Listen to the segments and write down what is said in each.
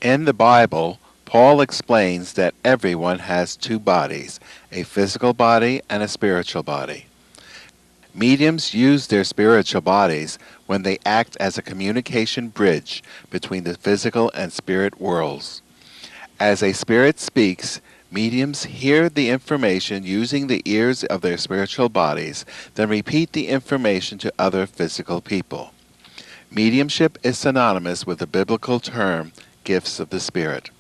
In the Bible, Paul explains that everyone has two bodies, a physical body and a spiritual body. Mediums use their spiritual bodies when they act as a communication bridge between the physical and spirit worlds. As a spirit speaks, mediums hear the information using the ears of their spiritual bodies, then repeat the information to other physical people. Mediumship is synonymous with the biblical term, gifts of the Spirit.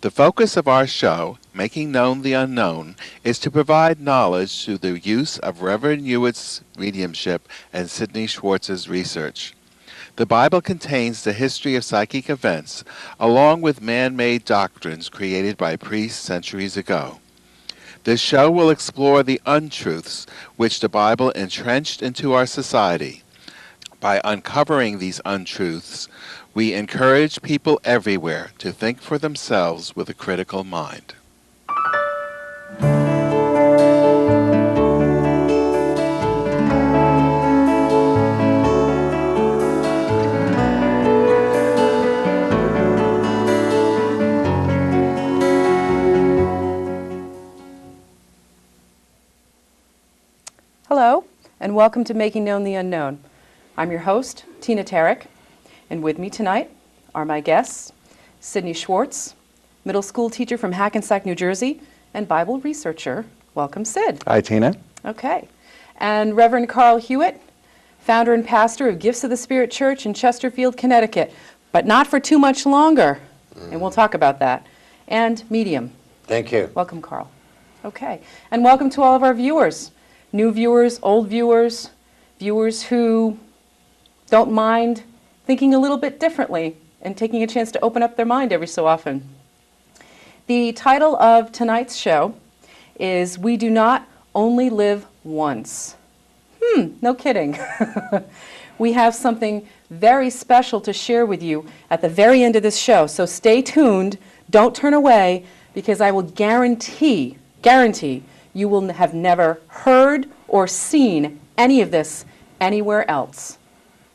The focus of our show, Making Known the Unknown, is to provide knowledge through the use of Reverend Hewitt's mediumship and Sidney Schwartz's research. The Bible contains the history of psychic events, along with man-made doctrines created by priests centuries ago. This show will explore the untruths which the Bible entrenched into our society. By uncovering these untruths, we encourage people everywhere to think for themselves with a critical mind. Hello, and welcome to Making Known the Unknown. I'm your host, Tina Tarryk, and with me tonight are my guests, Sidney Schwartz, middle school teacher from Hackensack, New Jersey, and Bible researcher. Welcome, Sid. Hi, Tina. Okay. And Reverend Carl Hewitt, founder and pastor of Gifts of the Spirit Church in Chesterfield, Connecticut, but not for too much longer, and we'll talk about that. And medium. Thank you. Welcome, Carl. Okay. And welcome to all of our viewers. New viewers, old viewers, viewers who don't mind thinking a little bit differently and taking a chance to open up their mind every so often. The title of tonight's show is We Do Not Only Live Once. No kidding. We have something very special to share with you at the very end of this show, so stay tuned, don't turn away, because I will guarantee you will have never heard or seen any of this anywhere else.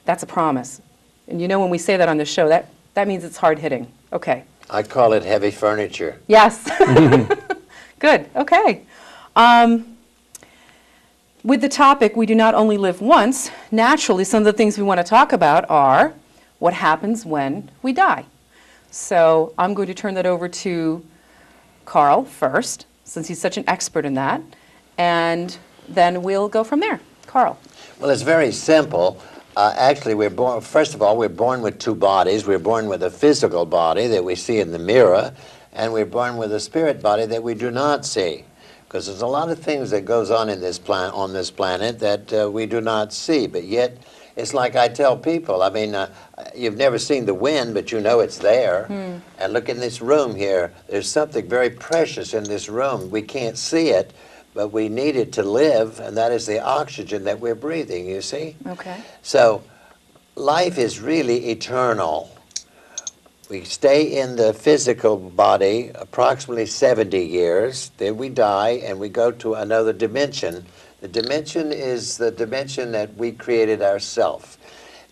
That's a promise. And you know when we say that on the show, that means it's hard-hitting. Okay. I call it heavy furniture. Yes. Good. Okay. With the topic, we do not only live once, naturally some of the things we want to talk about are what happens when we die. So I'm going to turn that over to Carl first, since he's such an expert in that, and then we'll go from there. Carl. Well, it's very simple. Actually, first of all, we're born with two bodies. We're born with a physical body that we see in the mirror, and we're born with a spirit body that we do not see. Because there's a lot of things that goes on in this planet that we do not see, but yet it's like I tell people, I mean, you've never seen the wind, but you know it's there. And look in this room here. There's something very precious in this room. We can't see it, but we need it to live, and that is the oxygen that we're breathing, you see? Okay. So life is really eternal. We stay in the physical body approximately 70 years. Then we die, and we go to another dimension. The dimension is the dimension that we created ourselves.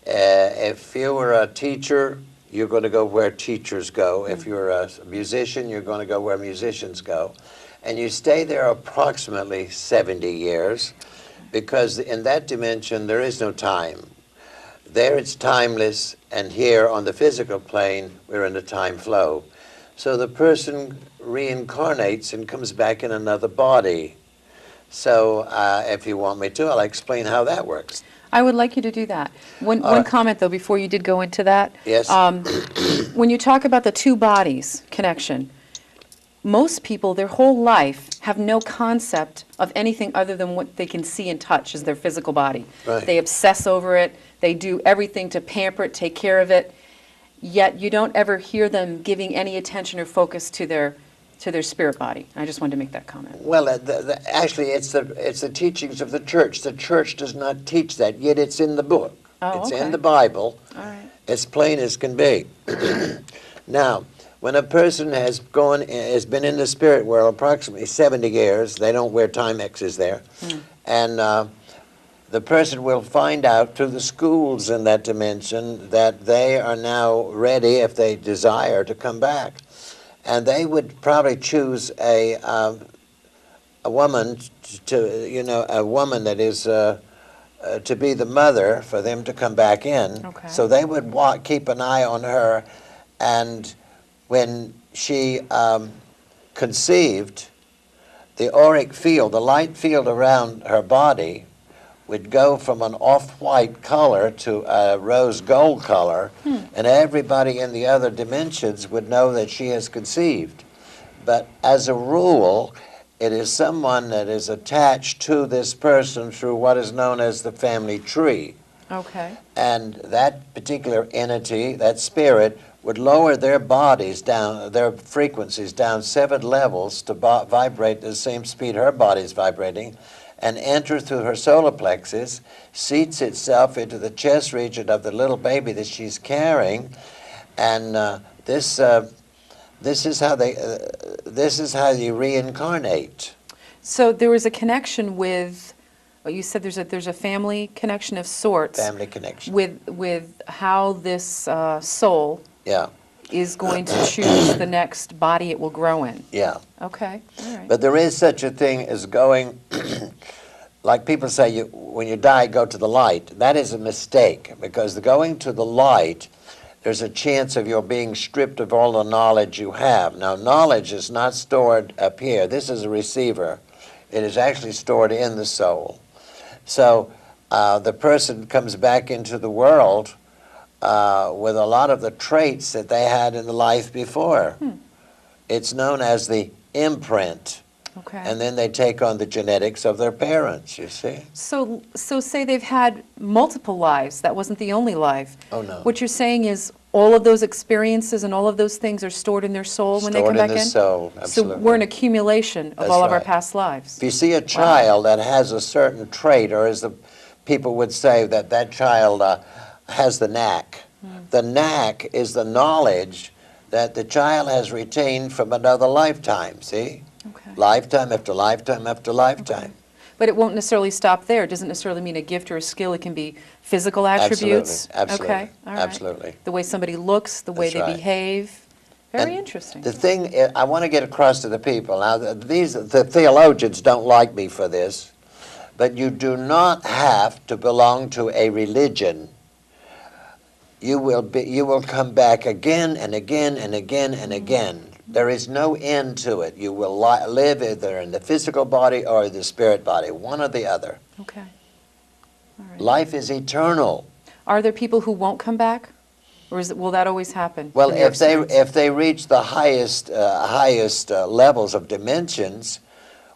If you were a teacher, you're going to go where teachers go. If you're a musician, you're going to go where musicians go. And you stay there approximately 70 years because in that dimension there is no time. There it's timeless, and here on the physical plane we're in a time flow. So the person reincarnates and comes back in another body. So if you want me to, I'll explain how that works. I would like you to do that. One comment, though, before you did go into that. Yes. When you talk about the two bodies connection, most people, their whole life, have no concept of anything other than what they can see and touch as their physical body. Right. They obsess over it. They do everything to pamper it, take care of it. Yet you don't ever hear them giving any attention or focus to their spirit body. I just wanted to make that comment. Well, actually, it's the teachings of the church. The church does not teach that, yet it's in the book. Oh, it's okay. in the Bible. All right. As plain as can be. Now, when a person has been in the spirit world approximately 70 years, they don't wear Timexes there, and the person will find out through the schools in that dimension that they are now ready, if they desire, to come back. And they would probably choose a woman a woman that is to be the mother for them to come back in. Okay. So they would keep an eye on her, and when she conceived, the auric field, the light field around her body, would go from an off-white color to a rose gold color, and everybody in the other dimensions would know that she has conceived. But as a rule, it is someone that is attached to this person through what is known as the family tree. Okay. And that particular entity, that spirit, would lower their bodies down, their frequencies down 7 levels to vibrate the same speed her body's vibrating, and enter through her solar plexus, seats itself into the chest region of the little baby that she's carrying, and this is how you reincarnate. So there was a connection with, you said there's a family connection of sorts. Family connection. With how this soul Yeah. is going to choose the next body it will grow in. Yeah. Okay, all right. But there is such a thing as going, like people say, when you die, go to the light. That is a mistake, because the going to the light, there's a chance of your being stripped of all the knowledge you have. Now, knowledge is not stored up here. This is a receiver. It is actually stored in the soul. So the person comes back into the world with a lot of the traits that they had in the life before. It's known as the imprint. Okay. And then they take on the genetics of their parents, you see. So say they've had multiple lives. That wasn't the only life. Oh, no. What you're saying is all of those experiences and all of those things are stored in their soul when they come back in? Stored in the soul, absolutely. So we're an accumulation of That's all of our right. past lives. If you see a child that has a certain trait, or as the people would say, that child has the knack. The knack is the knowledge that the child has retained from another lifetime, see? Okay. Lifetime after lifetime after lifetime. But it won't necessarily stop there. It doesn't necessarily mean a gift or a skill. It can be physical attributes. Absolutely. Okay, all right. Absolutely. The way somebody looks, the way That's they right. behave. Very And interesting. The thing I want to get across to the people, now the theologians don't like me for this, but you do not have to belong to a religion. You will come back again and again and again and again. There is no end to it. You will live either in the physical body or the spirit body, one or the other. Okay. All right. Life is eternal. Are there people who won't come back? Or will that always happen? Well, in your if they experience? reach the highest levels of dimensions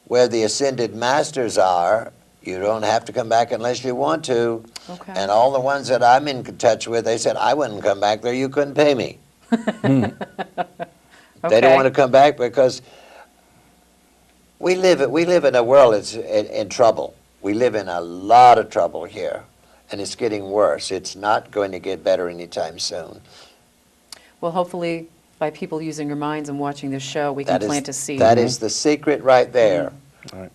where the ascended masters are, you don't have to come back unless you want to. Okay. And all the ones that I'm in touch with, they said, I wouldn't come back there. You couldn't pay me. They don't want to come back because we live in a world that's in trouble. We live in a lot of trouble here, and it's getting worse. It's not going to get better anytime soon. Well, hopefully, by people using their minds and watching this show, we can plant a seed. That is the secret right there. Right.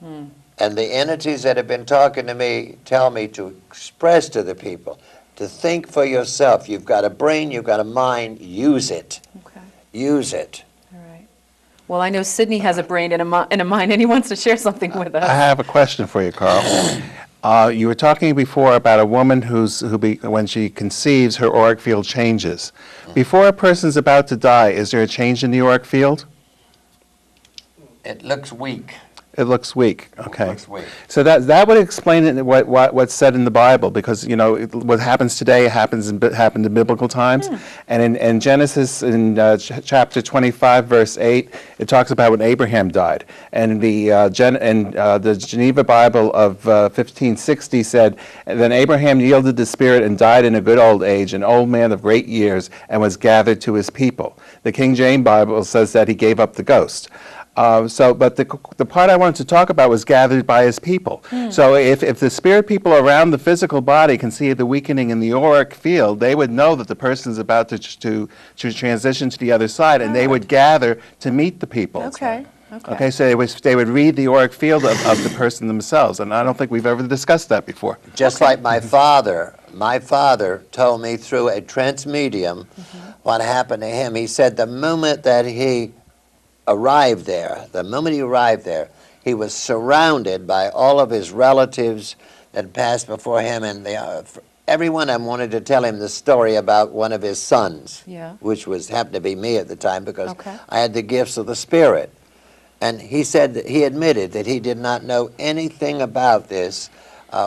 And the entities that have been talking to me tell me to express to the people, to think for yourself. You've got a brain, you've got a mind, use it. Okay. Use it. All right. Well, I know Sidney has a brain and a mind, and he wants to share something with us. I have a question for you, Carl. You were talking before about a woman when she conceives, her auric field changes. Before a person's about to die, is there a change in the auric field? It looks weak. It looks weak. Okay. It looks weak. So that would explain it, what's said in the Bible, because what happens today happened in biblical times, and in Genesis in chapter 25 verse 8, it talks about when Abraham died, and the Geneva Bible of 1560 said, then Abraham yielded the spirit and died in a good old age, an old man of great years, and was gathered to his people. The King James Bible says that he gave up the ghost. But the part I wanted to talk about was gathered by his people. So if the spirit people around the physical body can see the weakening in the auric field, they would know that the person is about to transition to the other side, and they would gather to meet the people. Okay. Okay. So they would read the auric field of the person themselves, and I don't think we've ever discussed that before. Just like my father told me through a trance medium what happened to him. He said the moment that he arrived there, he was surrounded by all of his relatives that passed before him, and every one of them wanted to tell him the story about one of his sons, which happened to be me at the time, because I had the gifts of the Spirit. And he said that he admitted that he did not know anything about this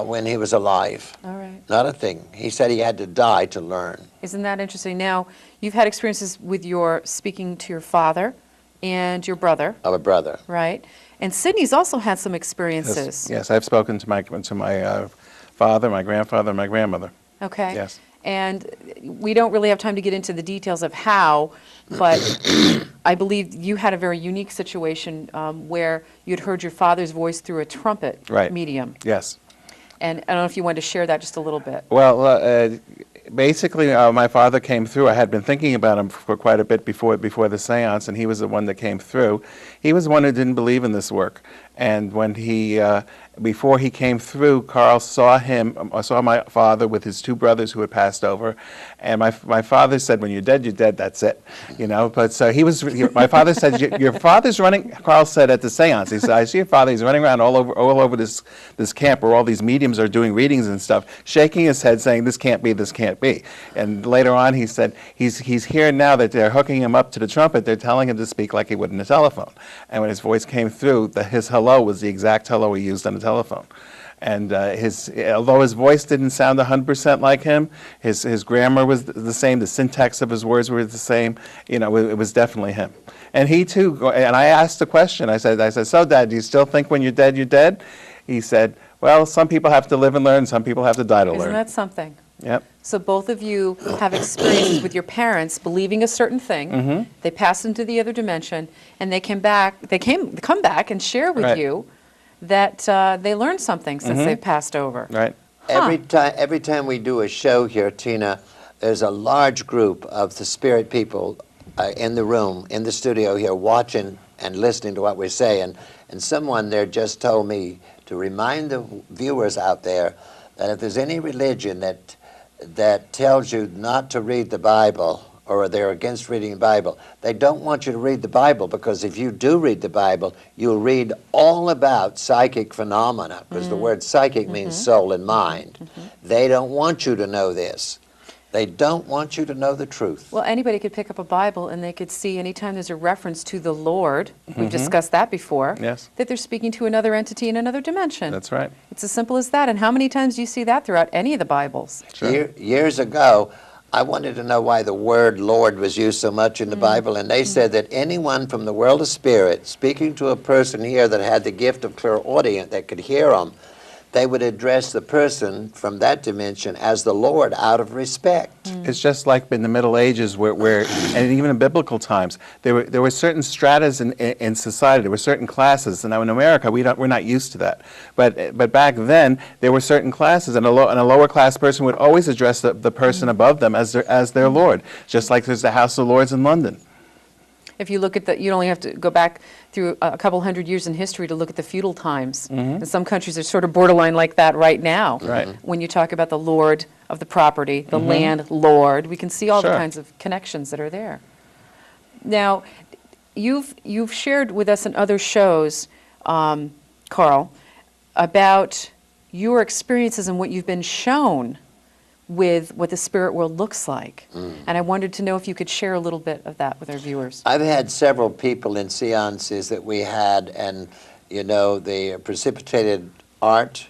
when he was alive. All right. Not a thing. He said he had to die to learn. Isn't that interesting? Now, you've had experiences with your speaking to your father and your brother. Of a brother. Right. And Sidney's also had some experiences. Yes, I've spoken to my father, my grandfather, and my grandmother. Okay. Yes. And we don't really have time to get into the details of how, but I believe you had a very unique situation where you'd heard your father's voice through a trumpet medium. Yes. And I don't know if you wanted to share that just a little bit. Well, basically, my father came through. I had been thinking about him for quite a bit before the seance, and he was the one that came through. He was the one who didn't believe in this work. And when before he came through, Carl saw my father with his two brothers who had passed over, and my father said, "When you're dead, that's it," you know. But so my father said, "Your father's running." Carl said at the seance, he said, "I see your father. He's running around all over this camp where all these mediums are doing readings and stuff, shaking his head, saying, 'This can't be, this can't be.'" And later on, he said, "He's here now that they're hooking him up to the trumpet. They're telling him to speak like he would in a telephone." And when his voice came through, his hello was the exact hello he used on the telephone. And although his voice didn't sound 100% like him, his grammar was the same, the syntax of his words were the same. You know, it was definitely him. And he too, and I asked the question, I said, "So Dad, do you still think when you're dead, you're dead?" He said, "Well, some people have to live and learn, some people have to die to learn." Isn't that something? Yep. So both of you have experiences with your parents believing a certain thing. They pass into the other dimension, and they come back and share with you that they learned something since they've passed over. Right. Every time we do a show here, Tina, there's a large group of the spirit people in the room, in the studio here, watching and listening to what we say. And someone there just told me to remind the viewers out there that if there's any religion that tells you not to read the Bible, or they're against reading the Bible, they don't want you to read the Bible, because if you do read the Bible, you'll read all about psychic phenomena, because the word psychic means soul and mind. They don't want you to know this. They don't want you to know the truth. Well, anybody could pick up a Bible and they could see anytime there's a reference to the Lord, we've discussed that before, Yes. that they're speaking to another entity in another dimension. That's right. It's as simple as that. And how many times do you see that throughout any of the Bibles? Sure. Years ago, I wanted to know why the word Lord was used so much in the Bible, and they said that anyone from the world of spirit speaking to a person here that had the gift of clairaudient that could hear them, they would address the person from that dimension as the Lord out of respect. It's just like in the Middle Ages, where and even in biblical times, there were certain stratas in society. There were certain classes, and now in America we're not used to that. But back then there were certain classes, and a lower class person would always address the person above them as their Lord, just like there's the House of Lords in London. If you look at you only have to go back through a couple hundred years in history to look at the feudal times. And some countries are sort of borderline like that right now. Right. When you talk about the lord of the property, the landlord, we can see all the kinds of connections that are there. Now, you've shared with us in other shows, Carl, about your experiences and what you've been shown with what the spirit world looks like. And I wanted to know if you could share a little bit of that with our viewers. I've had several people in seances that we had, and you know, they precipitated art,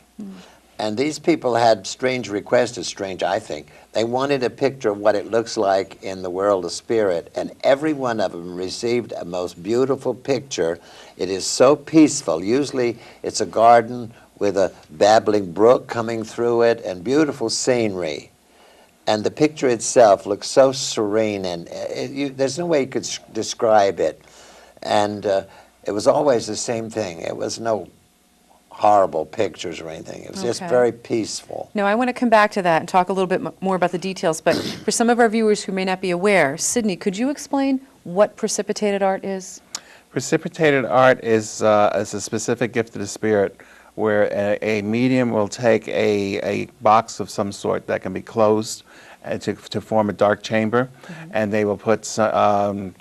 and these people had strange requests, strange I think. They wanted a picture of what it looks like in the world of spirit, and every one of them received a most beautiful picture. It is so peaceful. Usually it's a garden with a babbling brook coming through it and beautiful scenery. And the picture itself looks so serene, and there's no way you could describe it. And it was always the same thing. It was no horrible pictures or anything. It was just very peaceful. Now, I want to come back to that and talk a little bit more about the details, but for some of our viewers who may not be aware, Sidney, could you explain what precipitated art is? Precipitated art is a specific gift of the spirit where a medium will take a box of some sort that can be closed to form a dark chamber, and they will put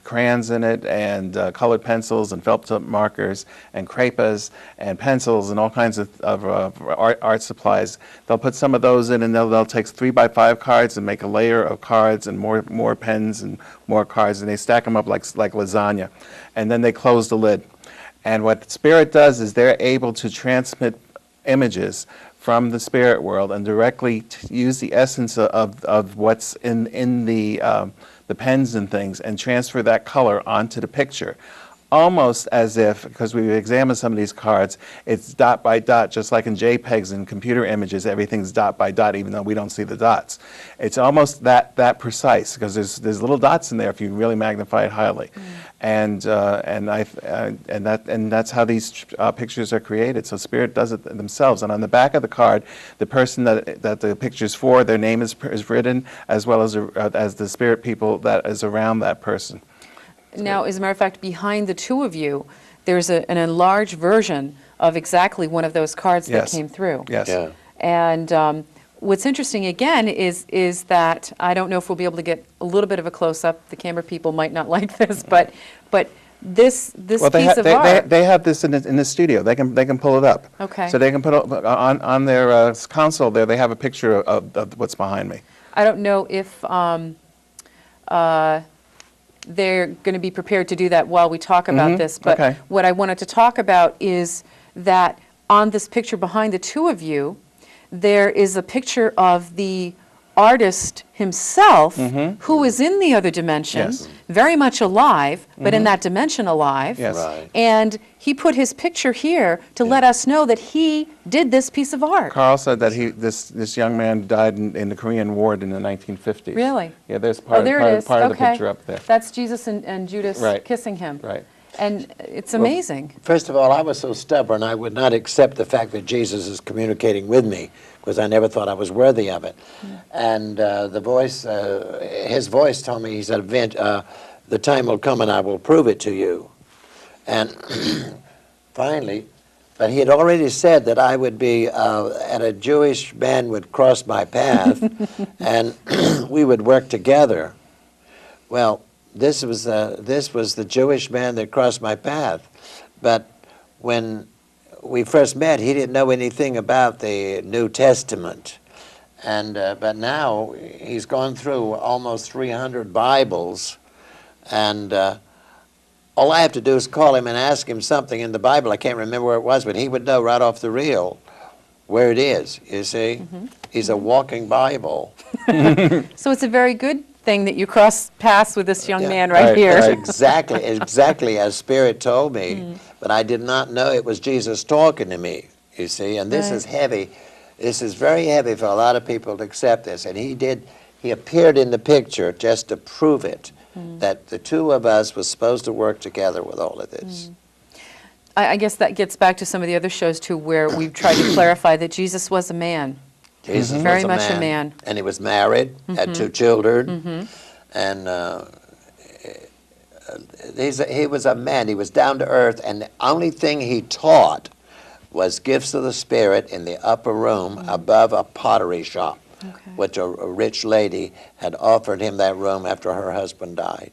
crayons in it and colored pencils and felt tip markers and crepas and pencils and all kinds of art supplies. They'll put some of those in, and they'll take 3x5 cards and make a layer of cards and more pens and more cards, and they stack them up like lasagna, and then they close the lid. And what Spirit does is they're able to transmit images from the spirit world and directly use the essence of what's in the pens and things and transfer that color onto the picture. Almost as if, because we've examined some of these cards, it's dot by dot, just like in JPEGs and computer images, everything's dot by dot, even though we don't see the dots. It's almost that precise, because there's little dots in there if you really magnify it highly. And that's how these pictures are created. So Spirit does it themselves. And on the back of the card, the person that the picture's for, their name is written, as well as the spirit people that is around that person. Now, as a matter of fact, behind the two of you, there's an enlarged version of exactly one of those cards that Yes. came through. Yes. Yeah. And what's interesting, again, is that I don't know if we'll be able to get a little bit of a close-up. The camera people might not like this, but this Well, piece of art. they have this in the studio. They can pull it up. Okay. So they can put it on their console there. They have a picture of what's behind me. I don't know if they're going to be prepared to do that while we talk about this, but Okay. what I wanted to talk about is that on this picture behind the two of you, there is a picture of the artist himself, who is in the other dimension, Yes. very much alive, but in that dimension alive. Yes. Right. And he put his picture here to let us know that he did this piece of art. Carl said that this young man died in the Korean War in the 1950s. Really? Yeah, there's part, there part, it is. part of the Okay. picture up there. That's Jesus and Judas Right. kissing him. Right. And it's amazing. First of all, I was so stubborn, I would not accept the fact that Jesus is communicating with me, because I never thought I was worthy of it. And the voice, his voice told me, he said, "Vint, the time will come and I will prove it to you." And finally, but he had already said that I would be, and a Jewish man would cross my path, and we would work together. Well, this was the Jewish man that crossed my path. But when we first met, he didn't know anything about the New Testament. And but now he's gone through almost 300 Bibles, and all I have to do is call him and ask him something in the Bible. I can't remember where it was, but he would know right off the reel where it is, you see? He's a walking Bible. So it's a very good thing that you cross paths with this young Yeah. man right Right, here. right. Exactly as Spirit told me, but I did not know it was Jesus talking to me, you see? And this Right. is heavy. This is very heavy for a lot of people to accept this. And he appeared in the picture just to prove it, that the two of us was supposed to work together with all of this. I guess that gets back to some of the other shows too, where we've tried to clarify that Jesus was a man. Jesus was Very much a man. And he was married, had 2 children, and he was a man. He was down to earth, and the only thing he taught was gifts of the Spirit in the upper room above a pottery shop, which a rich lady had offered him that room after her husband died.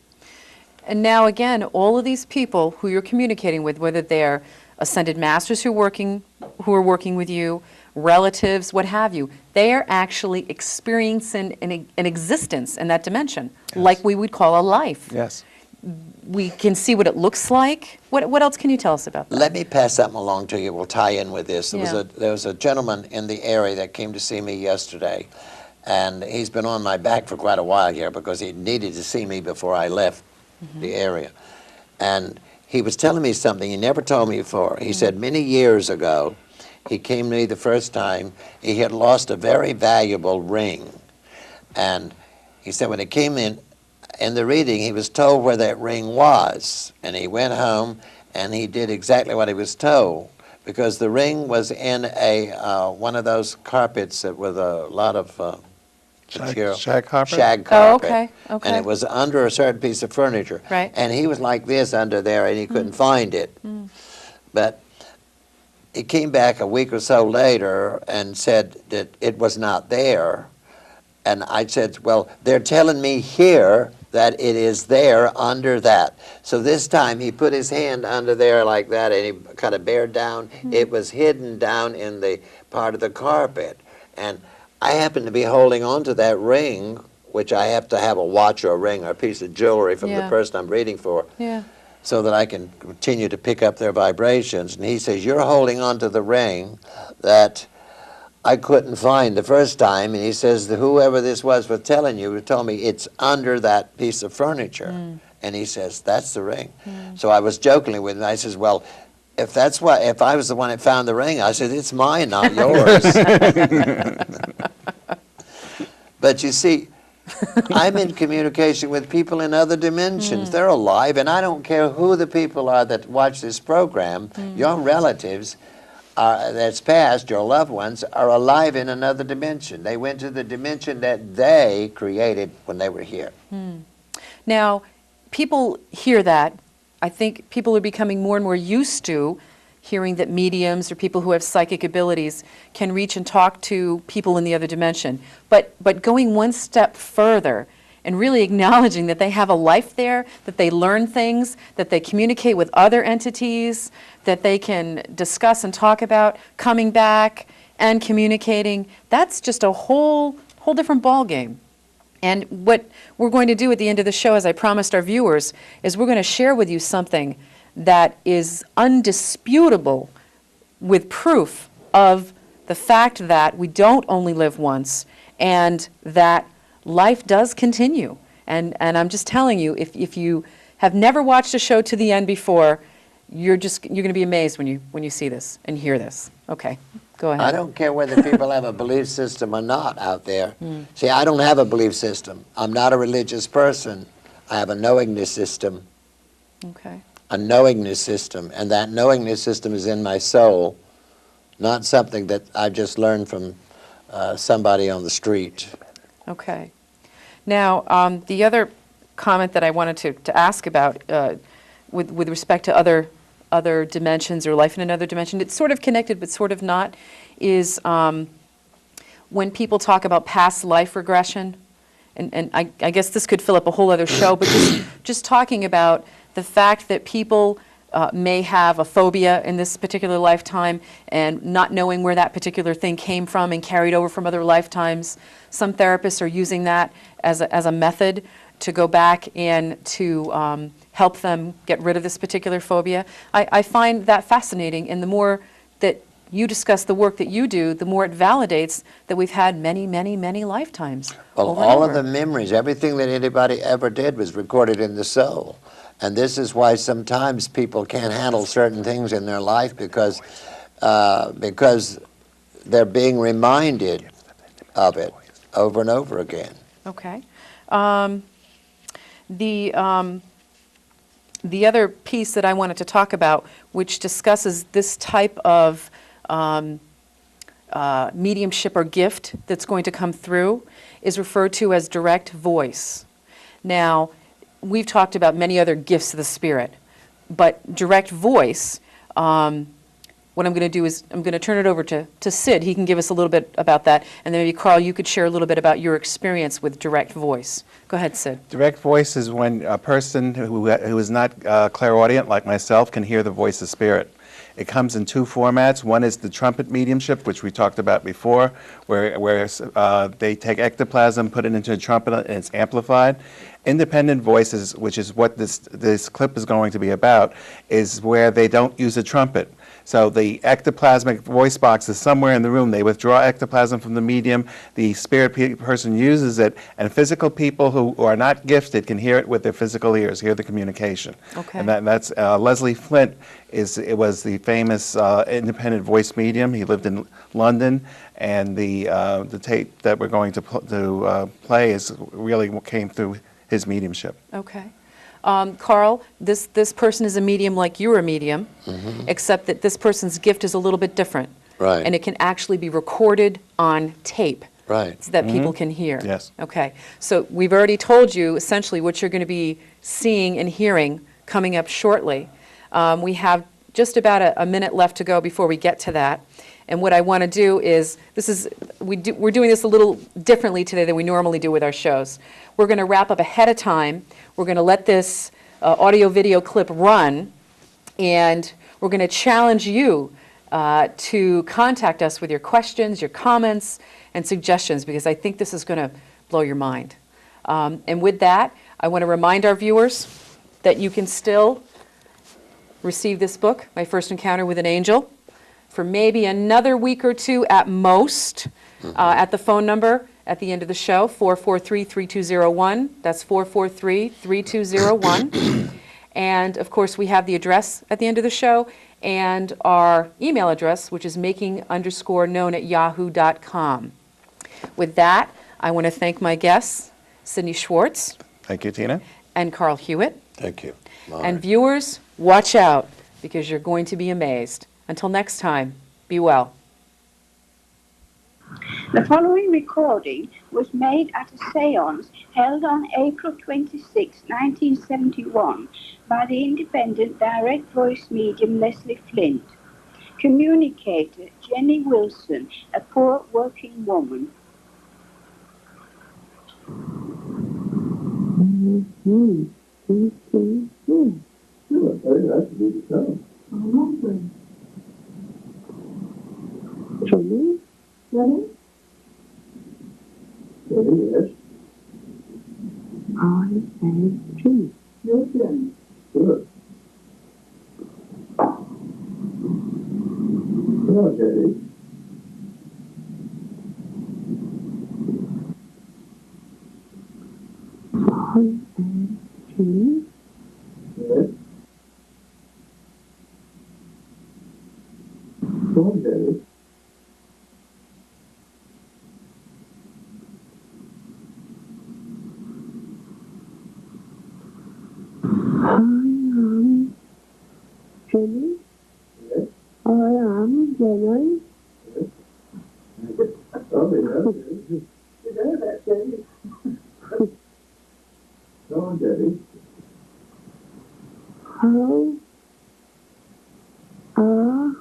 And now again, all of these people who you're communicating with, whether they're ascended masters who are working with you, relatives, what have you, they are actually experiencing an existence in that dimension, like we would call a life. Yes. We can see what it looks like. What else can you tell us about that? Let me pass something along to you. We'll tie in with this. Yeah. There was a gentleman in the area that came to see me yesterday, and he's been on my back for quite a while here because he needed to see me before I left the area. And he was telling me something he never told me before. He said many years ago, he came to me the first time, he had lost a very valuable ring. And he said when he came in the reading, he was told where that ring was. And he went home and he did exactly what he was told, because the ring was in one of those carpets that with a lot of Shag carpet? Shag Oh, carpet. okay, okay. And it was under a certain piece of furniture. Right. And he was like this under there, and he couldn't find it. But he came back a week or so later and said that it was not there. And I said, well, they're telling me here that it is there under that. So this time he put his hand under there like that, and he kind of bared down. It was hidden down in the part of the carpet. And I happened to be holding on to that ring, which I have to have a watch or a ring or a piece of jewelry from the Yeah. person I'm reading for, Yeah. so that I can continue to pick up their vibrations. And he says, you're holding on to the ring that I couldn't find the first time. And he says, whoever this was telling you told me it's under that piece of furniture. And he says, that's the ring. So I was jokingly with him. I says, well, if I was the one that found the ring, I said, it's mine, not yours. But you see, I'm in communication with people in other dimensions. They're alive, and I don't care who the people are that watch this program. Your relatives that's passed, your loved ones, are alive in another dimension. They went to the dimension that they created when they were here. Now, people hear that. I think people are becoming more and more used to hearing that mediums or people who have psychic abilities can reach and talk to people in the other dimension. But going one step further and really acknowledging that they have a life there, that they learn things, that they communicate with other entities, that they can discuss and talk about coming back and communicating, that's just a whole different ballgame. And what we're going to do at the end of the show, as I promised our viewers, is we're going to share with you something that is undisputable with proof of the fact that we don't only live once and that life does continue. And I'm just telling you, if you have never watched a show to the end before, you're going to be amazed when you see this and hear this. Okay, go ahead. I don't care whether people have a belief system or not out there. See, I don't have a belief system. I'm not a religious person. I have a knowingness system. Okay. A knowingness system, and that knowingness system is in my soul, not something that I just learned from somebody on the street. Okay. Now, the other comment that I wanted to ask about with respect to other dimensions or life in another dimension, it's sort of connected but sort of not, is when people talk about past life regression, and I guess this could fill up a whole other show, but just talking about the fact that people may have a phobia in this particular lifetime and not knowing where that particular thing came from and carried over from other lifetimes. Some therapists are using that as a method to go back and to help them get rid of this particular phobia. I find that fascinating, and the more that you discuss the work that you do, the more it validates that we've had many, many, many lifetimes. Well, over and all of over. the memories, everything that anybody ever did was recorded in the soul. And this is why sometimes people can't handle certain things in their life because they're being reminded of it over and over again. Okay. The other piece that I wanted to talk about, which discusses this type of mediumship or gift that's going to come through, is referred to as direct voice. Now, we've talked about many other gifts of the spirit, but direct voice, what I'm going to do is I'm going to turn it over to Sid. He can give us a little bit about that, and then maybe Carl, you could share a little bit about your experience with direct voice. Go ahead, Sid. Direct voice is when a person who is not clairaudient, like myself, can hear the voice of spirit. It comes in two formats. One is the trumpet mediumship, which we talked about before, where they take ectoplasm, put it into a trumpet, and it's amplified. Independent voices, which is what this clip is going to be about, is where they don't use a trumpet. So the ectoplasmic voice box is somewhere in the room. They withdraw ectoplasm from the medium. The spirit person uses it, and physical people who are not gifted can hear it with their physical ears, hear the communication. Okay. And that's Leslie Flint. It was the famous independent voice medium. He lived in London, and the tape that we're going to play really came through his mediumship. Okay. Carl, this person is a medium like you're a medium, except that this person's gift is a little bit different. Right. And it can actually be recorded on tape. Right. so that people can hear. Yes. Okay. So we've already told you essentially what you're going to be seeing and hearing coming up shortly. We have just about a minute left to go before we get to that. And what I want to do is, we're doing this a little differently today than we normally do with our shows. We're going to wrap up ahead of time. We're going to let this audio-video clip run, and we're going to challenge you to contact us with your questions, your comments, and suggestions, because I think this is going to blow your mind. And with that, I want to remind our viewers that you can still receive this book, My First Encounter with an Angel, for maybe another week or two at most, at the phone number at the end of the show, 443-3201. That's 443-3201. And, of course, we have the address at the end of the show and our email address, which is making_known@yahoo.com. With that, I want to thank my guests, Sidney Schwartz Thank you, Tina. and Carl Hewitt. Thank you. And viewers, watch out, because you're going to be amazed. Until next time, be well. The following recording was made at a séance held on April 26, 1971 by the independent direct voice medium Leslie Flint. Communicator Jenny Wilson, a poor working woman. Jenny? Jenny? Yes. I am Jenny. You're Jenny. Good. Hello, Jenny. I am Jenny. Yes. Hello, Jenny. I am Jenny. Yes. I am Jenny. Yes. Sorry, you know that, Jenny. Go on, Jenny. How are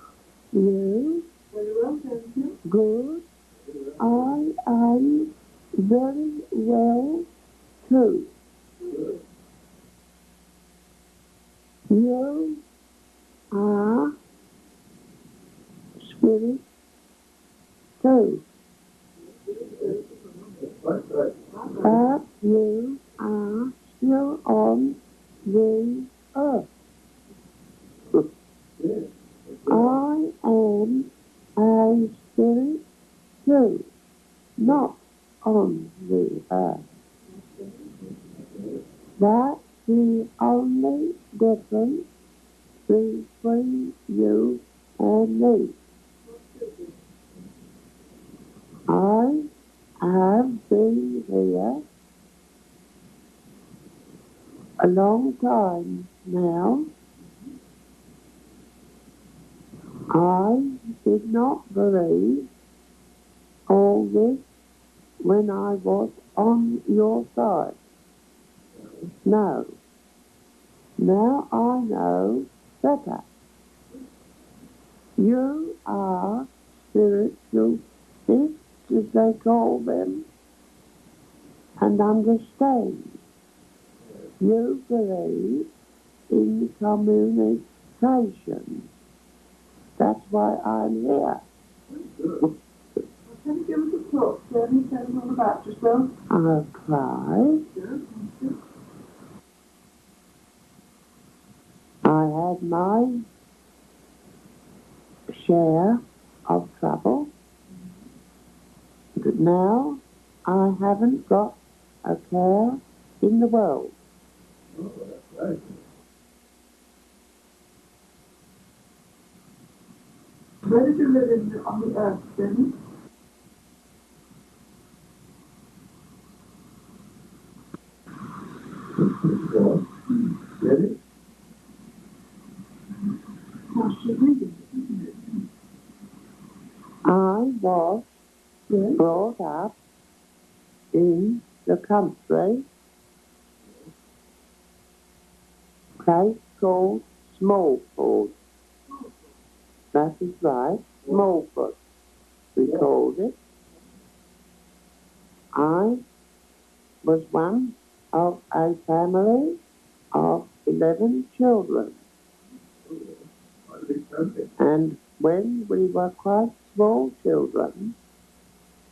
you? Very well, thank you. Good. I am very well, too. Good. You are spirit too. But you are still on the earth. I am a spirit too, not on the earth. That's the only difference between you and me. I have been here a long time now. I did not believe all this when I was on your side. No. Now I know better. You are spiritual gifts, as they call them, and understand. You believe in communication. That's why I'm here. Can you give us a talk, Jenny? Tell us all about yourself. I'll try. I had my share of trouble, but now I haven't got a care in the world. Oh, that's right. Where did you live on the earth, Jenny? Jenny? I was brought up in the country, place called Smallfoot. That is right, Smallfoot, we called it. I was one of a family of 11 children. And when we were quite small children,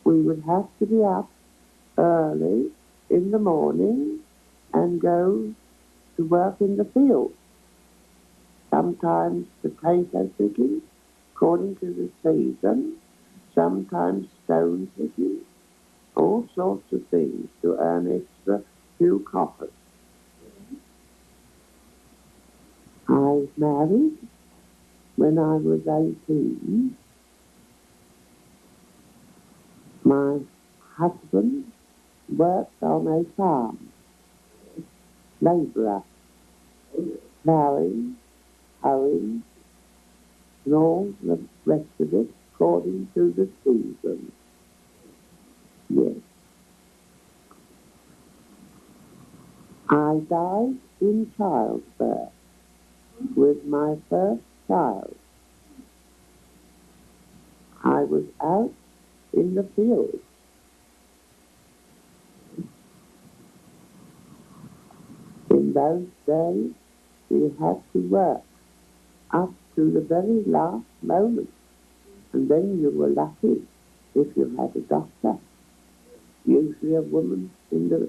we would have to be up early in the morning and go to work in the field. Sometimes potato picking, according to the season, sometimes stone picking, all sorts of things to earn extra few coppers. I married when I was 18. My husband worked on a farm, labourer, ploughing, hoeing, and all the rest of it according to the season. Yes. I died in childbirth with my first child. I was out in the fields. In those days, we had to work up to the very last moment, and then you were lucky if you had a doctor, usually a woman in the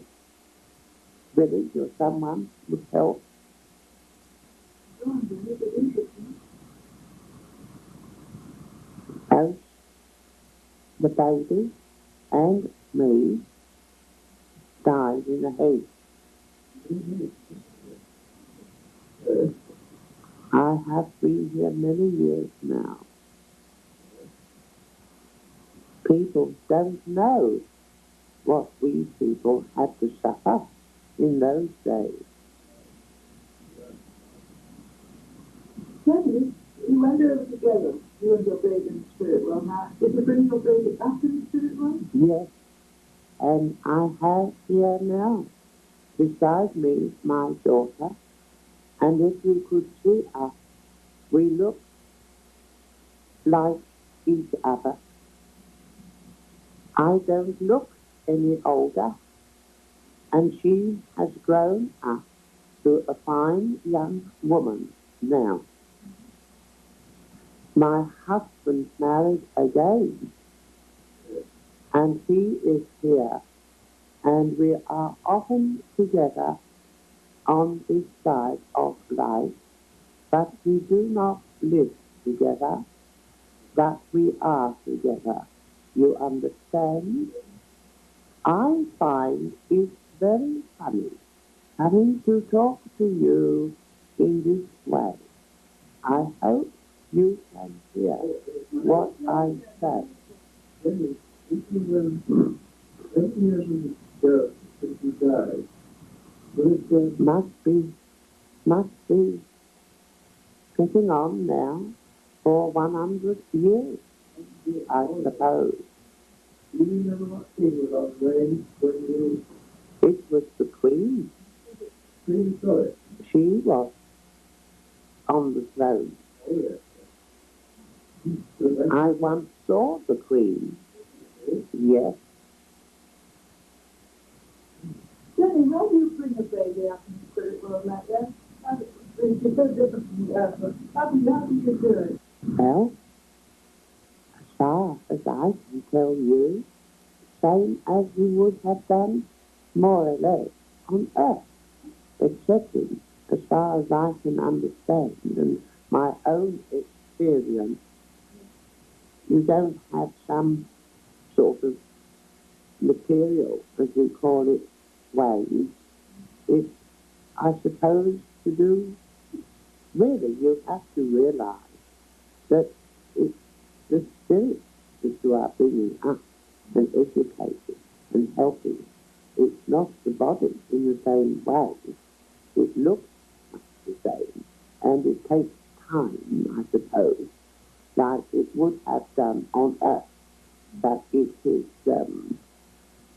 village or someone would help. Both the baby and me died in a heap. I have been here many years now. People don't know what we people had to suffer in those days. Jenny, you went over together, you and your baby in the spirit world. Now, did you bring your baby back in the spirit world? Yes, and I have here now, beside me, my daughter, and if you could see us, we look like each other. I don't look any older, and she has grown up to a fine young woman now. My husband married again, and he is here, and we are often together on this side of life, but we do not live together, but we are together. You understand? I find it very funny having to talk to you in this way. I hope you can hear what I say. Jenny, this is 20 years ago since you died. But it Must be getting on now for 100 years, I suppose. you remember what king was on reign when you It was the Queen. Queen saw it? She was on the throne. Oh, yes. I once saw the Queen. Yes. Jenny, how do you bring a baby up in the spirit world like that? It's so different from the earth, but how do you do it? Well, as far as I can tell you, same as you would have done, more or less, on earth, excepting, as far as I can understand, and my own experience, you don't have some sort of material, as we call it, way. It's, I suppose, to do, really, you have to realize that it's the spirit that you are bringing up and educating and helping. It's not the body in the same way. It looks much the same, and it takes time, I suppose, like it would have done on earth. but it is,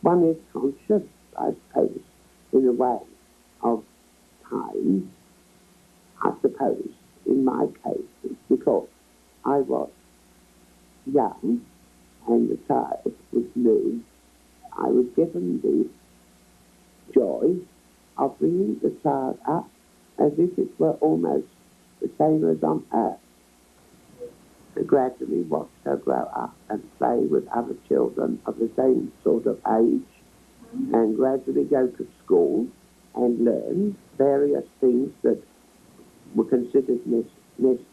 one is conscious, I suppose, in a way, of time, I suppose, in my case, because I was young and the child was new. I was given the joy of bringing the child up as if it were almost the same as on earth. I gradually watched her grow up and play with other children of the same sort of age, and gradually go to school and learn various things that were considered necessary.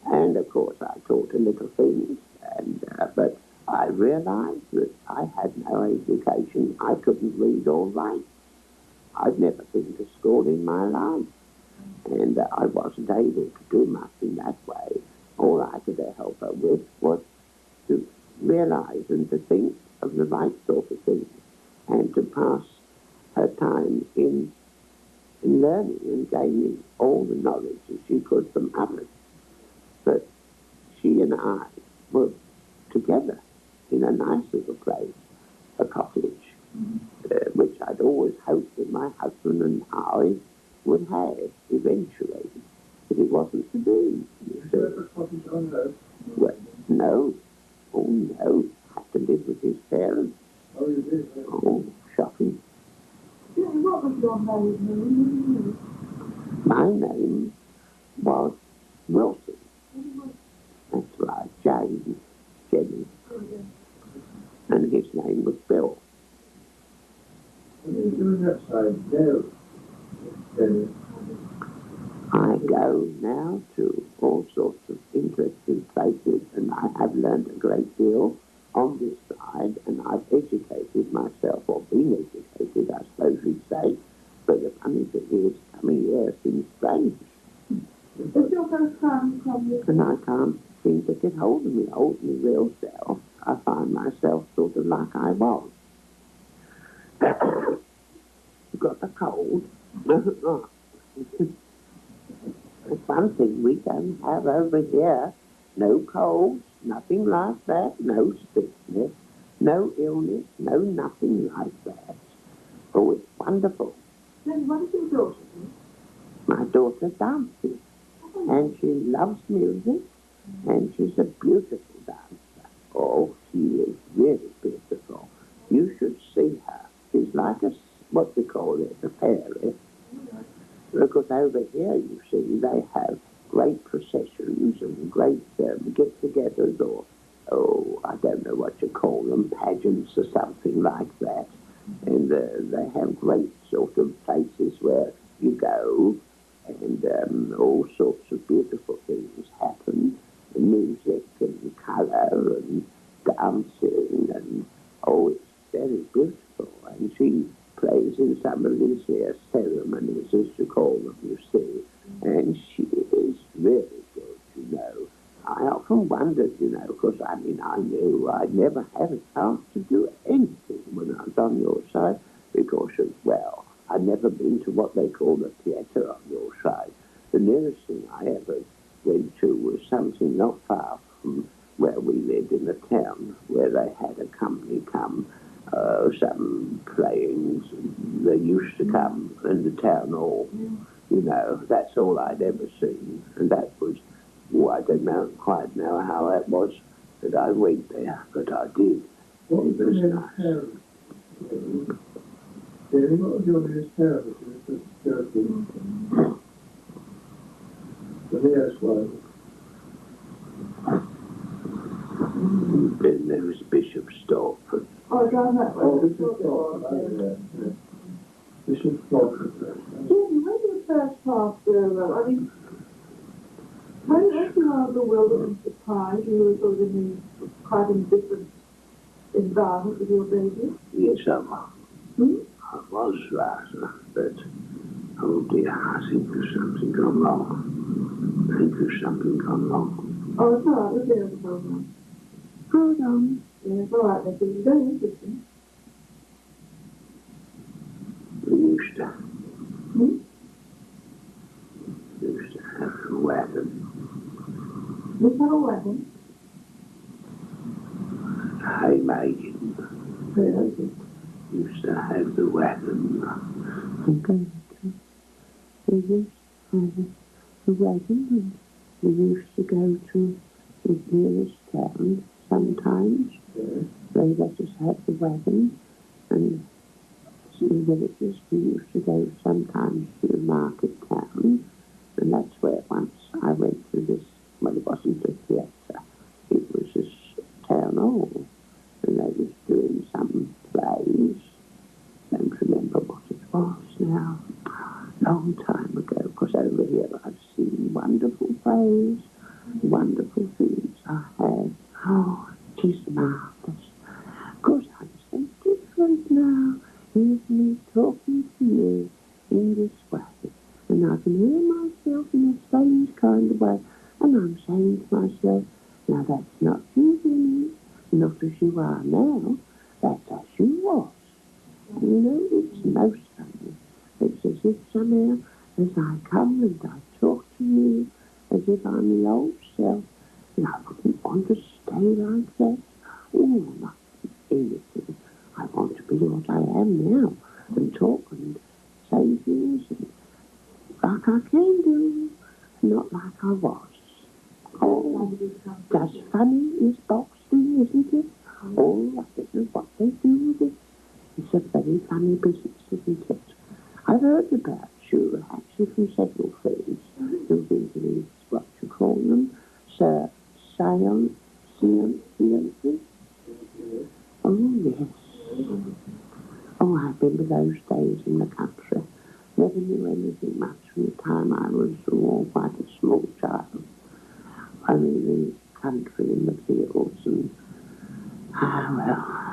And of course I taught her little things, and but I realized that I had no education. I couldn't read or write. I'd never been to school in my life, and I wasn't able to do much in that way. All I could help her with was to realize and to think of the right sort of things, and to pass her time in learning and gaining all the knowledge that she could from others. But she and I were together in a nice little place, a cottage, which I'd always hoped that my husband and I would have eventually. But it wasn't to be. Is there a cottage on earth? Well, no. Oh, no. Had to live with his parents. Oh, you did? Oh, shocking. Yeah, what was your name? My name was Wilson. That's right, James, Jenny. And his name was Bill. What are you doing that side? There. Jenny. I go now to all sorts of interesting places, and I have learned a great deal on this side, and I've educated myself, or been educated, I suppose you'd say. But the funny thing is, coming here seems strange, Is your first time coming? and I can't seem to get hold of me real self. I find myself sort of like I was. Got the cold. That's one thing we don't have over here. No colds, nothing like that, no sickness, no illness, no nothing like that. Oh, it's wonderful. Then what is your daughter do? My daughter dances, and she loves music, and she's a beautiful dancer. Oh, she is really beautiful. You should see her. She's like a, what we call it, a fairy. Because over here, you see, they have great processions and great get-togethers, or, oh, I don't know what you call them, pageants or something like that. And they have great sort of places where you go, and all sorts of beautiful things happen. Music and colour and dancing, and oh, it's very beautiful. And she plays in some of these here ceremonies, as you call them, you see. And she is really good, you know. I often wondered, you know, because I mean, I knew I'd never have a chance to do anything when I was on your side, because as well, I'd never been to what they call the theatre on your side. The nearest thing I ever went to was something not far from where we lived in the town, where they had a company come, some playings. They used to come in the town hall. You know, that's all I'd ever seen. And that was, oh, I don't know, quite know how that was that I went there, but I did. What was It your was nearest nice. town? Jenny, what was your nearest town? The nearest one. Then there was Bishop's Stortford. Oh, down that way. Oh, Bishop Stortford. Yeah. Bishop Stortford. Jenny, when you first passed over, I mean, when you came out of the wilderness of time, you were sort of in quite a different environment with your baby? Yes, I was. I was rather, but oh dear, I think there's something gone wrong. I think there's something gone wrong. Oh, it's all right, we'll be able to go now. Hold on. Yeah, it's all right, this is very interesting. We used to have a wagon. We have a wagon. Used to have the wagon. I'm going to. We used to have the wagon, and we used to go to the nearest town sometimes. They let us have the wagon, and in villages we used to go sometimes to the market town, and that's where once I went to this, well, it wasn't a theatre, it was this town hall, and they was doing some plays. Don't remember what it was now. Long time ago, because over here I've seen wonderful plays, wonderful things I have. Oh, it is marvellous. Of course, I'm so different now. Here's me talking to you in this way, and I can hear myself in a strange kind of way, and I'm saying to myself, now that's not you, Vinny, not as you are now, that's as you was. You know, it's most funny. It's as if somehow, as I come and I talk to you, as if I'm the old self, and I wouldn't want to stay like that. Oh, not anything. I want to be what I am now, and talk and say things, and like I can do, not like I was. Oh, that's funny, this box thing, isn't it? Oh, I don't know what they do with it. It's a very funny business, isn't it? I've heard about you, actually, from several friends who've been to these, what you call them, seances. Oh, yes. Oh, I remember those days in the country. Never knew anything much from the time I was quite a small child. Only the country and the fields and,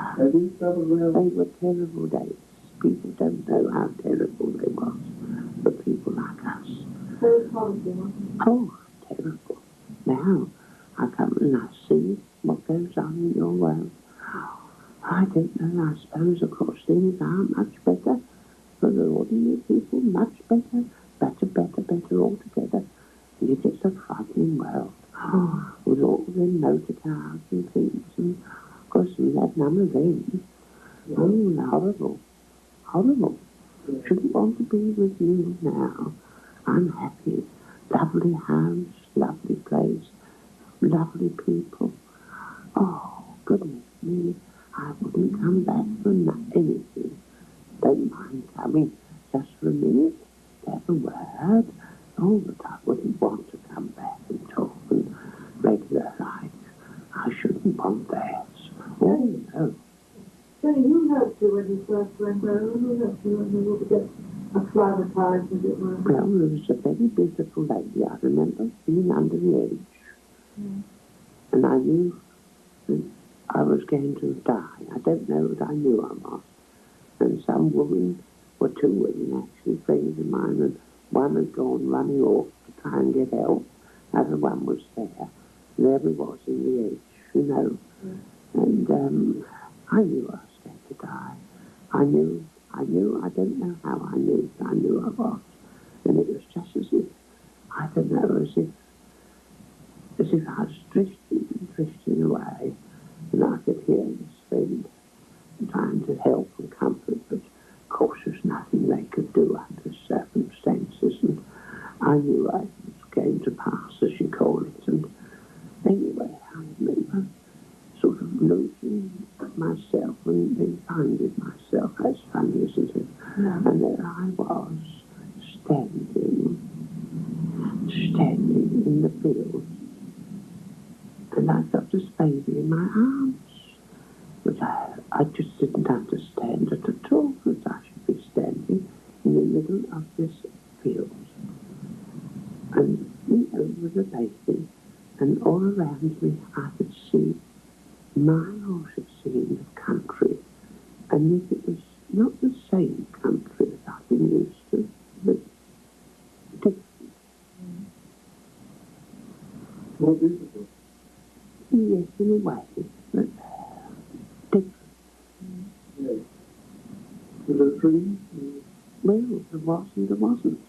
well, they were terrible days. People don't know how terrible they was for people like us. Oh, terrible. Now, I come and I see what goes on in your world. I don't know, I suppose, of course, things are much better for the ordinary people, much better, better altogether. And it's just a frightening world. Oh, with all them motor cars and things, and of course we had none of them. Oh, horrible, horrible. Shouldn't want to be with you now. I'm happy. Lovely house, lovely place, lovely people. Oh, goodness me, I wouldn't come back for anything. Don't mind coming just for a minute, to have a word. Oh, but I wouldn't want to come back and talk and regular like. I shouldn't want that. Oh, no. Jenny, who helped you when you first went over? Who helped you when you were to get acclimatized, as it were? Well, there was a very beautiful lady, I remember, being under the age. And I knew that I was going to die. I don't know that I knew I was. And some women, or two women actually, friends of mine, and one had gone running off to try and get help. The other one was there. There we was in the age, you know. And I knew I was going to die. I knew, I don't know how I knew I was. And it was just as if, I don't know, as if I was drifting away. And I could hear this friend trying to help and comfort, but of course there's nothing they could do under circumstances, and I knew I was going to pass, as you call it, and anyway, I remember sort of losing myself and then finding myself. That's funny, isn't it? Yeah. And there I was, standing in the field, and I got this baby in my arms. But I just didn't understand it at all, that I should be standing in the middle of this field. And, you know, with a baby, and all around me I could see miles, it seemed, of country. And yet it was not the same country that I've been used to, but different. More beautiful? Yes, in a way, but different. Yes. Was there trees? Well, there was and there wasn't.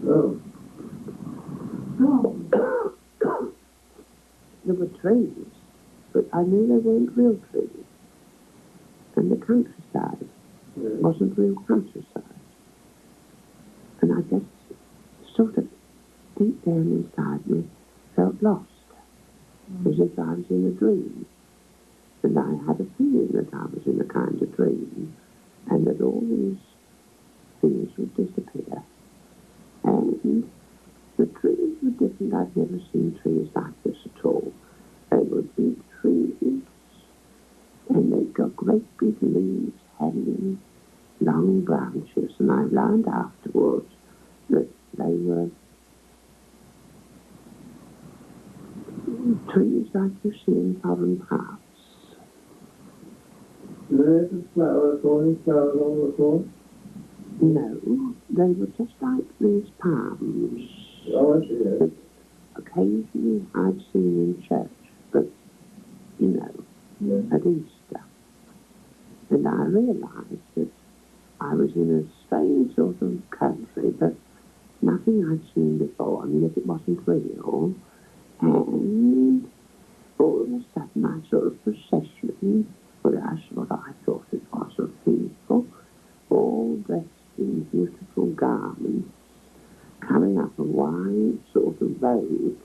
Oh. There were trees, but I knew they weren't real trees. And the countryside wasn't real countryside. And I just sort of deep down inside me felt lost, as if I was in a dream. And I had a feeling that I was in a kind of dream, and that all these things would disappear. And the trees were different. I'd never seen trees like this at all. They were big trees, and they'd got great big leaves hanging, long branches, and I learned afterwards that they were trees like you see in foreign parts. Do they have flowers, thorny flowers on the floor? No, they were just like these palms. Oh, I see, yes. That occasionally I'd seen in church, but, you know, at Easter. And I realised that I was in a strange sort of country, but nothing I'd seen before, and yet it wasn't real. And all of a sudden I saw a procession, but that's what I thought it was, of people, all dressed in beautiful garments, coming up a wide sort of road.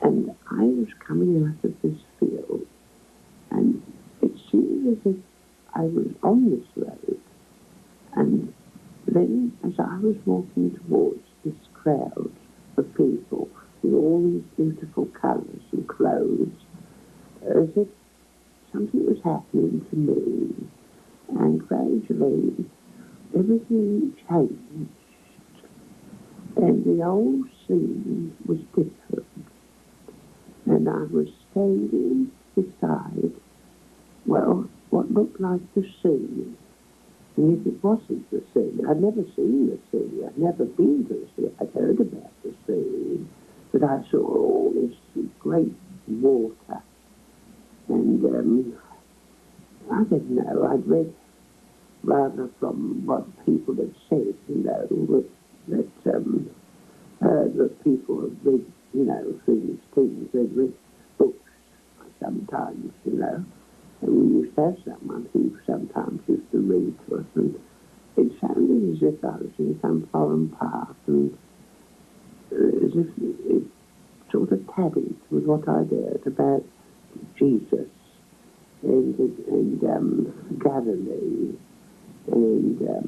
And I was coming out of this field, and it seemed as if I was on this road. And then, as I was walking towards this crowd of people with all these beautiful colours and clothes, as if something was happening to me, and gradually everything changed, and the old scene was different, and I was standing beside, well, what looked like the sea, and yet it wasn't the sea. I'd never seen the sea, I'd never been to the sea, I'd heard about the sea, but I saw all this great water, and I don't know, I'd read rather from what people had said, you know, that people have read, you know, things, they'd read books sometimes, you know, and we used to have someone who sometimes used to read to us, and it sounded as if I was in some foreign part, and as if it sort of tallied with what I'd heard about Jesus and Galilee, and there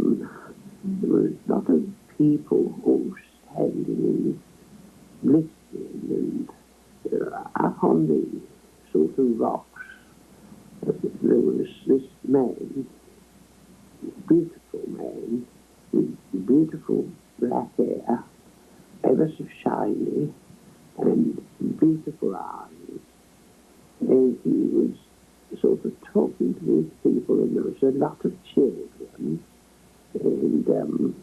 was a lot of people all standing and listening, and up on the sort of rocks there was this man, beautiful man, with beautiful black hair, ever so shiny, and beautiful eyes, and he was sort of talking to these people, and there was a lot of children, and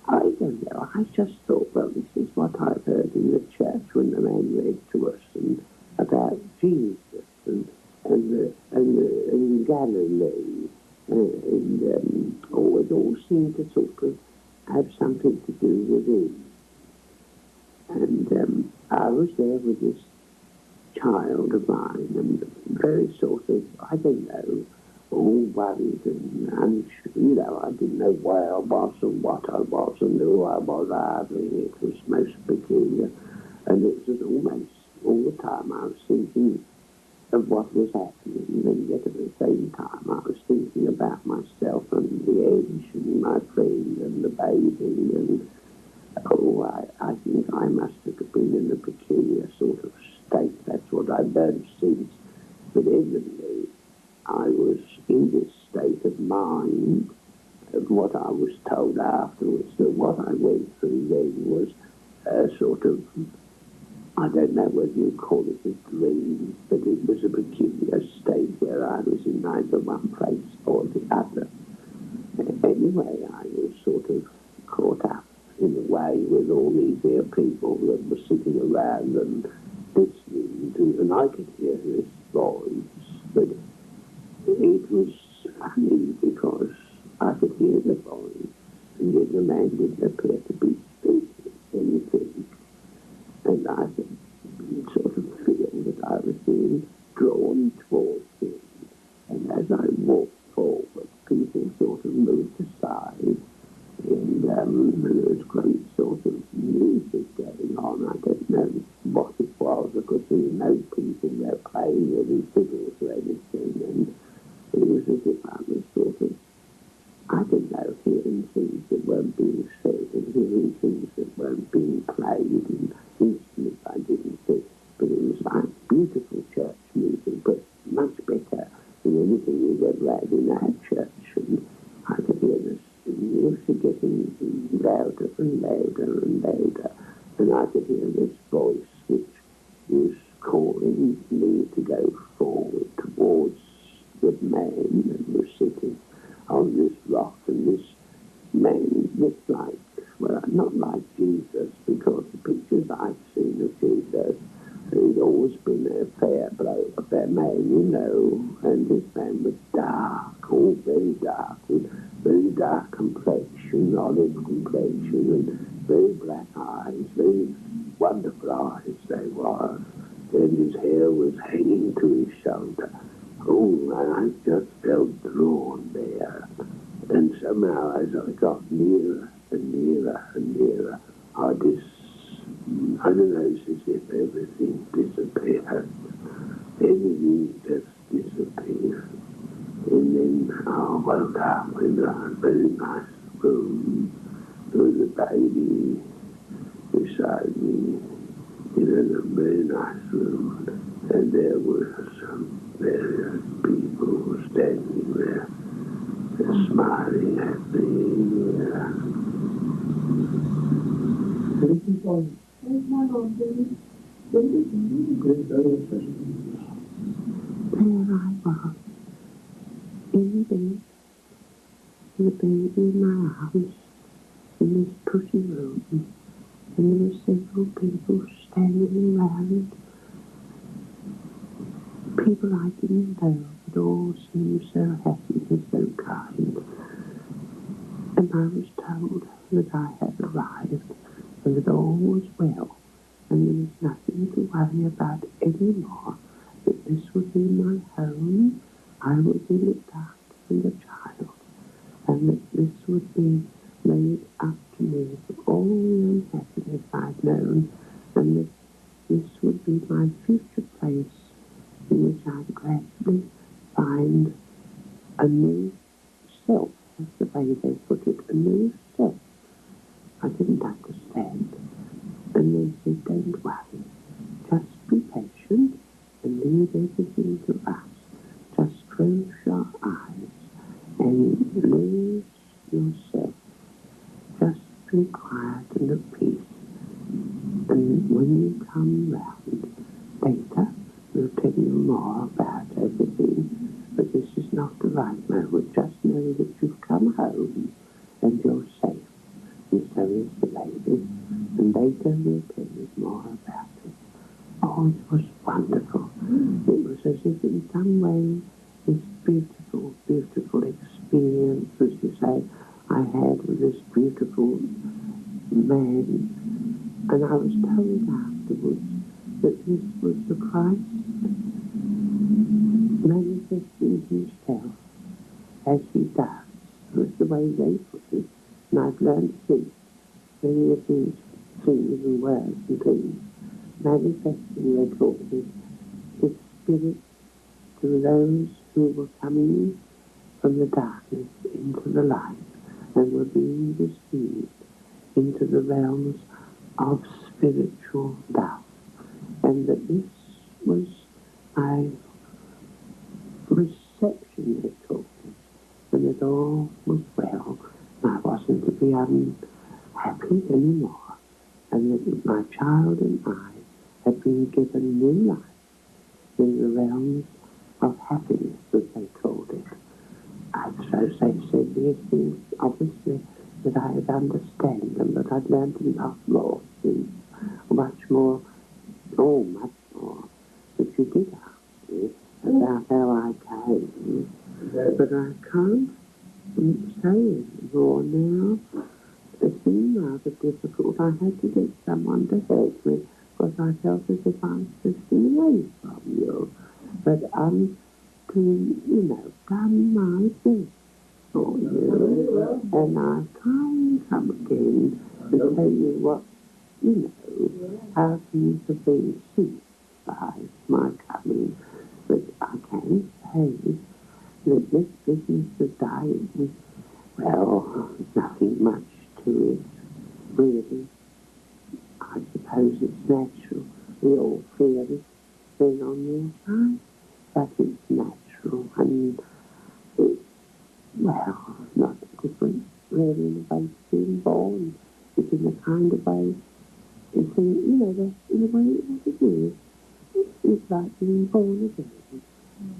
I don't know, I just thought, well, this is what I've heard in the church when the man read to us and about Jesus and Galilee, and oh, it all seemed to sort of have something to do with him. And I was there with this child of mine, and very sort of, I don't know, all worried and unsure, you know, I didn't know where I was and what I was and who I was hardly. It was most peculiar, and it was almost all the time I was thinking of what was happening, and yet at the same time I was thinking about myself and the age and my friend and the baby, and oh, I think I must have been in a peculiar sort of state. That's what I've done since. But evidently, I was in this state of mind, of what I was told afterwards, that what I went through then was a sort of, I don't know whether you call it a dream, but it was a peculiar state where I was in neither one place or the other. Anyway, I was sort of caught up in a way with all these dear people that were sitting around and listening to, and I could hear his voice, but it was funny because I could hear the voice, and yet the man didn't appear to be speaking anything, and I could sort of feel that I was anything about playing any fiddles or anything, and it was as if I was sort of, I don't know, hearing things that weren't being said and hearing things that weren't being played and instruments I didn't see. But it was like beautiful church music, but much better than anything we'd ever had in our church. And I could hear the music getting louder and louder and louder. And I could hear this voice which was calling me to go forward towards the man that was sitting on this rock, and this man looked like, well, not like Jesus, because the pictures I'd seen of Jesus, he'd always been a fair man, you know, and this man was dark, all very dark, with very dark complexion, olive complexion, and very black eyes, very wonderful eyes they were, and his hair was hanging to his shoulder. Oh, and I just felt drawn there. And somehow as I got nearer and nearer and nearer, I don't know, it's as if everything disappeared. Everything just disappeared. And then I woke up in a very nice room. There was a baby beside me in a very nice room. And there were some various people standing there, smiling at me. Where's my Lord, baby? There I was, in bed, with a baby in my arms, in this pretty room, and there were several people standing around. People I didn't know, but all seemed so happy and so kind. And I was told that I had arrived, and that all was well, and there was nothing to worry about anymore, that this would be my home, I would be looked after and a child, and that this would be made up to me for all the unhappiness I'd known, and that this would be my future place, in which I'd gradually find a new self. That's the way they put it, a new self. I didn't understand. And they said, don't worry, just be patient and leave everything to us. Just close your eyes and lose yourself. Just be quiet and at peace. And when you come round later, we'll tell you more about everything, but this is not the right moment. Just know that you've come home and you're safe, and so is the baby, and later we'll tell you more about it. Oh, it was wonderful. It was as if in some way this beautiful, beautiful experience, as you say, I had with this beautiful man, and I was told afterwards that this was the Christ manifesting himself as he does. That's the way they put it. And I've learned since many of these things and words and things. Manifesting, they called it, his spirit to those who were coming from the darkness into the light and were being received into the realms of spiritual love. And that this was my reception, they called it, and that all was well. I wasn't to be unhappy anymore, and that my child and I had been given new life in the realms of happiness, as they called it. And so they said these things, obviously, that I'd understand them, but I'd learned a lot more things, much more. Oh, much more. But you did ask me about how I came. But I can't say more now. It's been rather difficult. I had to get someone to help me because I felt as if I was drifting away from you. But I'm done my best for you. And I can't come again to tell you what, how things have been since. by my coming, but I can say that this business of dying, well, nothing much to it, really. I suppose it's natural. We all feel it being on your side, but it's natural, and it's, well, not different really in the way of being born. It's in the kind of way, it's in, in the way it is. It's like being born again,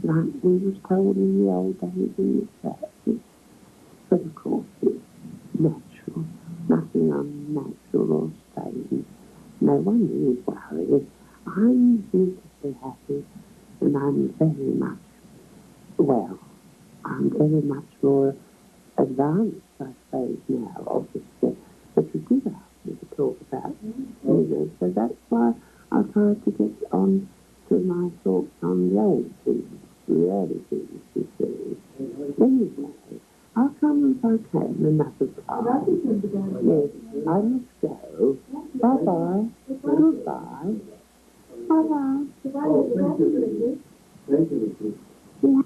like we was told in the old days in the church. But of course it's natural, nothing unnatural or strange. No one is worried. I'm beautifully happy, and I'm very much, well, I'm very much more advanced, I suppose, now, obviously. But you did ask me to talk about, so that's why I tried to get on to my thoughts on the old things, the early things, you see. Anyway, I'll come if I can another time. Yes, I must go. Bye-bye. Goodbye. Bye-bye. Thank you. Thank you. Yeah.